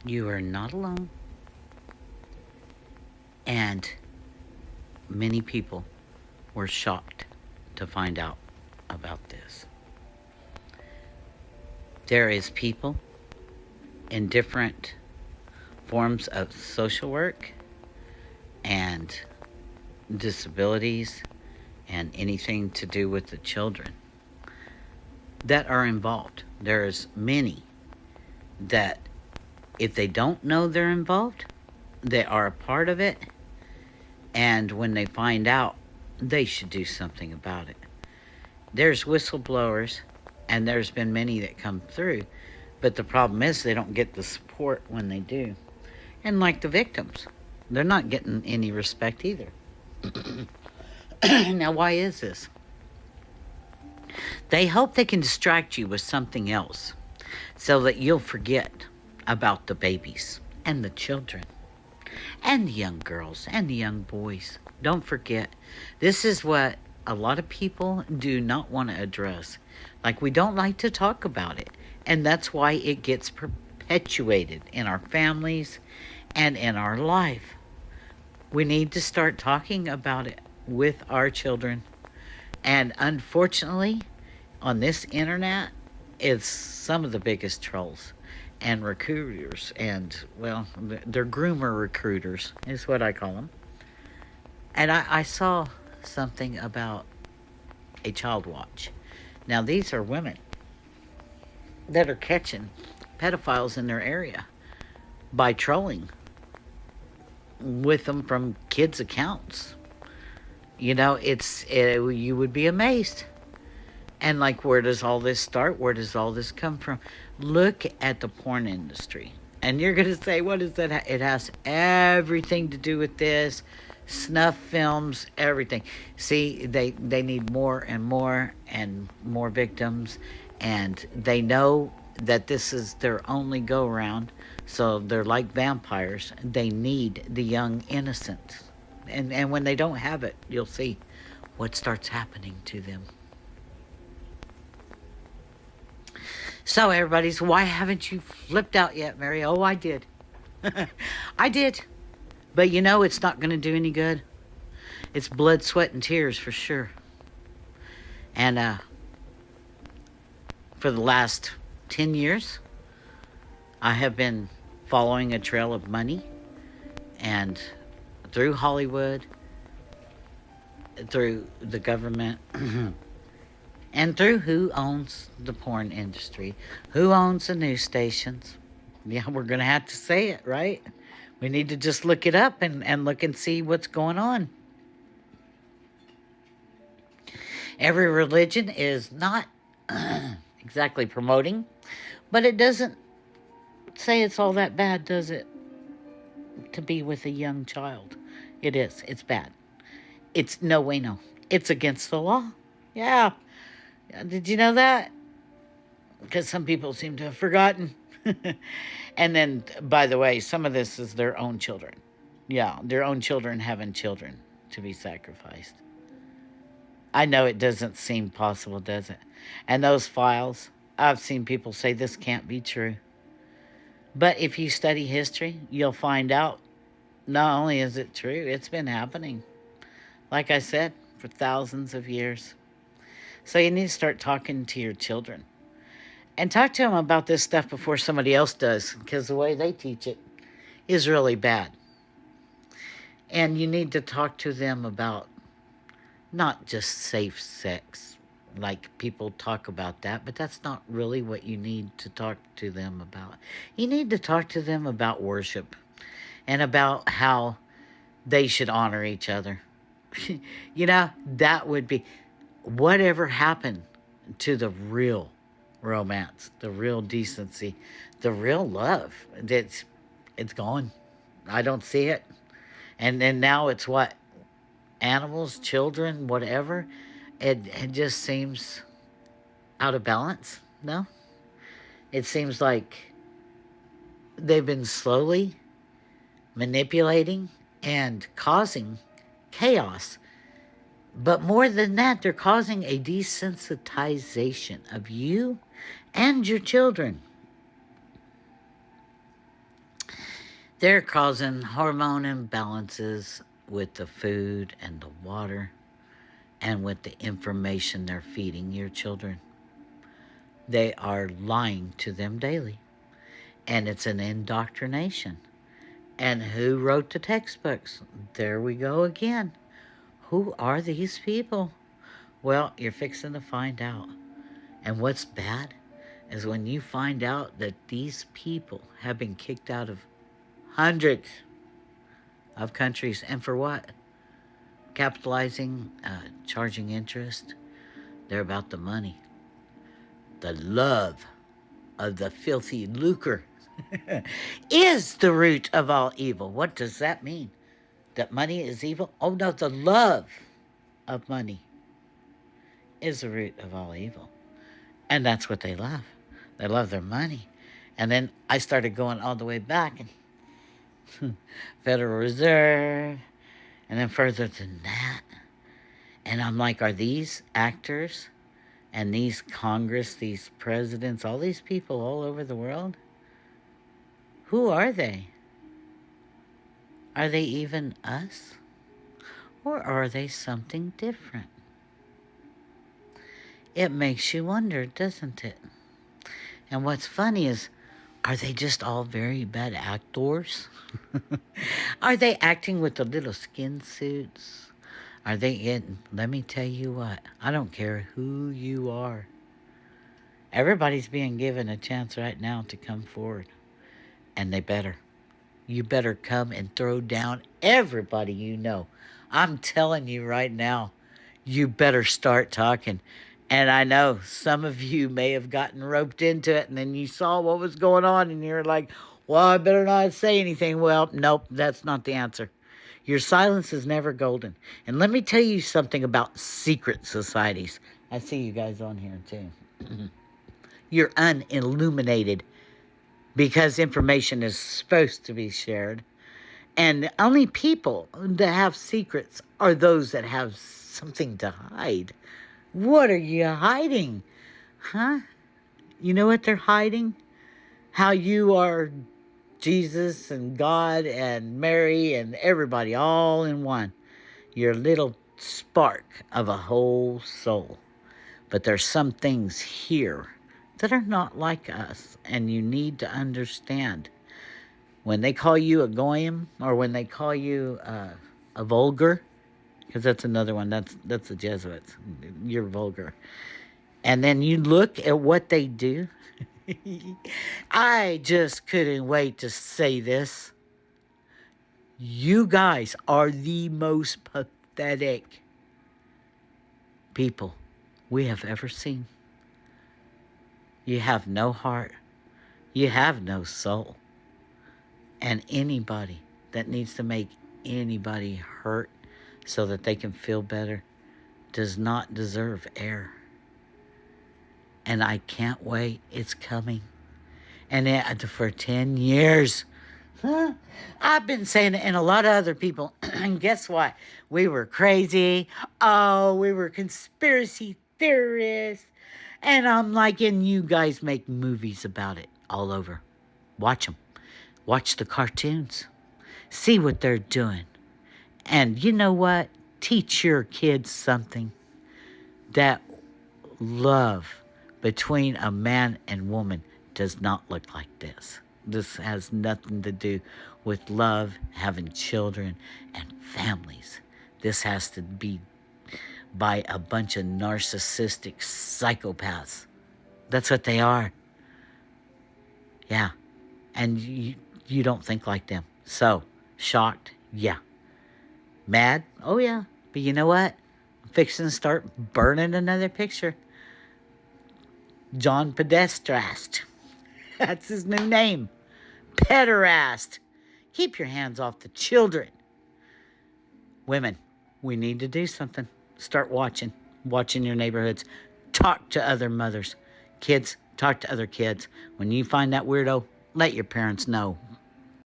You are not alone. And many people were shocked to find out about this. There is people in different forms of social work and disabilities and anything to do with the children that are involved. There's many that if they don't know they're involved, they are a part of it, and when they find out, they should do something about it. There's whistleblowers, and there's been many that come through, but the problem is they don't get the support when they do. And like the victims, they're not getting any respect either. Now, why is this? They hope they can distract you with something else so that you'll forget about the babies and the children and the young girls and the young boys. Don't forget, this is what a lot of people do not want to address. Like, we don't like to talk about it. And that's why it gets perpetuated in our families and in our life. We need to start talking about it with our children. And unfortunately, on this internet, it's some of the biggest trolls and recruiters. And, well, they're groomer recruiters, is what I call them. And I saw something about a child watch. Now, these are women that are catching pedophiles in their area by trolling with them from kids' accounts. You know, you would be amazed. And like, where does all this start? Where does all this come from? Look at the porn industry. And you're going to say, what is that? It has everything to do with this. Snuff films, everything. See, they need more and more victims. And they know that this is their only go-around. So they're like vampires. They need the young innocents. And when they don't have it, you'll see what starts happening to them. So everybody's, why haven't you flipped out yet, Mary? Oh, I did. I did. But you know, it's not going to do any good. It's blood, sweat, and tears for sure. And for the last 10 years, I have been following a trail of money, and through Hollywood, through the government, and through who owns the porn industry, who owns the news stations. Yeah, we're going to have to say it, right? We need to just look it up and look and see what's going on. Every religion is not exactly promoting, but it doesn't say it's all that bad, does it? To be with a young child. It is. It's bad. It's no way, no. It's against the law. Yeah. Did you know that? Because some people seem to have forgotten. And then, by the way, some of this is their own children. Yeah, their own children having children to be sacrificed. I know it doesn't seem possible, does it? And those files, I've seen people say this can't be true. But if you study history, you'll find out not only is it true, it's been happening. Like I said, for thousands of years. So you need to start talking to your children. And talk to them about this stuff before somebody else does, because the way they teach it is really bad. And you need to talk to them about not just safe sex, like people talk about that, but that's not really what you need to talk to them about. You need to talk to them about worship and about how they should honor each other. You know, that would be whatever happened to the real romance, the real decency, the real love. It's gone. I don't see it. And then now it's what? Animals, children, whatever. It just seems out of balance. No? It seems like they've been slowly manipulating and causing chaos. But more than that, they're causing a desensitization of you and your children. They're causing hormone imbalances with the food and the water and with the information they're feeding your children. They are lying to them daily. And it's an indoctrination. And who wrote the textbooks? There we go again. Who are these people? Well, you're fixing to find out. And what's bad is when you find out that these people have been kicked out of hundreds of countries. And for what? Capitalizing, charging interest. They're about the money. The love of the filthy lucre is the root of all evil. What does that mean? That money is evil? Oh no, the love of money is the root of all evil. And that's what they love. They love their money. And then I started going all the way back. And Federal Reserve. And then further than that. And I'm like, are these actors and these Congress, these presidents, all these people all over the world? Who are they? Are they even us? Or are they something different? It makes you wonder, doesn't it? And what's funny is, are they just all very bad actors? Are they acting with the little skin suits? Are they getting, let me tell you what, I don't care who you are. Everybody's being given a chance right now to come forward. And they better. You better come and throw down everybody you know. I'm telling you right now, you better start talking. And I know some of you may have gotten roped into it, and then you saw what was going on, and you're like, well, I better not say anything. Well, nope, that's not the answer. Your silence is never golden. And let me tell you something about secret societies. I see you guys on here too. You're unilluminated because information is supposed to be shared. And the only people that have secrets are those that have something to hide. What are you hiding? Huh? You know what they're hiding? How you are Jesus and God and Mary and everybody all in one. Your little spark of a whole soul. But there's some things here that are not like us, and you need to understand. When they call you a goyim, or when they call you a vulgar, because that's another one, that's the Jesuits. You're vulgar. And then you look at what they do. I just couldn't wait to say this. You guys are the most pathetic people we have ever seen. You have no heart. You have no soul. And anybody that needs to make anybody hurt so that they can feel better does not deserve air. And I can't wait. It's coming. And for 10 years, I've been saying it, and a lot of other people. And guess what? We were crazy. Oh, we were conspiracy theorists. And I'm like, and you guys make movies about it all over. Watch them. Watch the cartoons. See what they're doing. And you know what? Teach your kids something. That love between a man and woman does not look like this. This has nothing to do with love, having children, and families. This has to be by a bunch of narcissistic psychopaths. That's what they are. Yeah. And you don't think like them. So, shocked? Yeah. Mad? Oh, yeah. But you know what? I'm fixing to start burning another picture. John Podestrast. That's his new name. Pederast. Keep your hands off the children. Women, we need to do something. Start watching your neighborhoods. Talk to other mothers. Kids, talk to other kids. When you find that weirdo, let your parents know.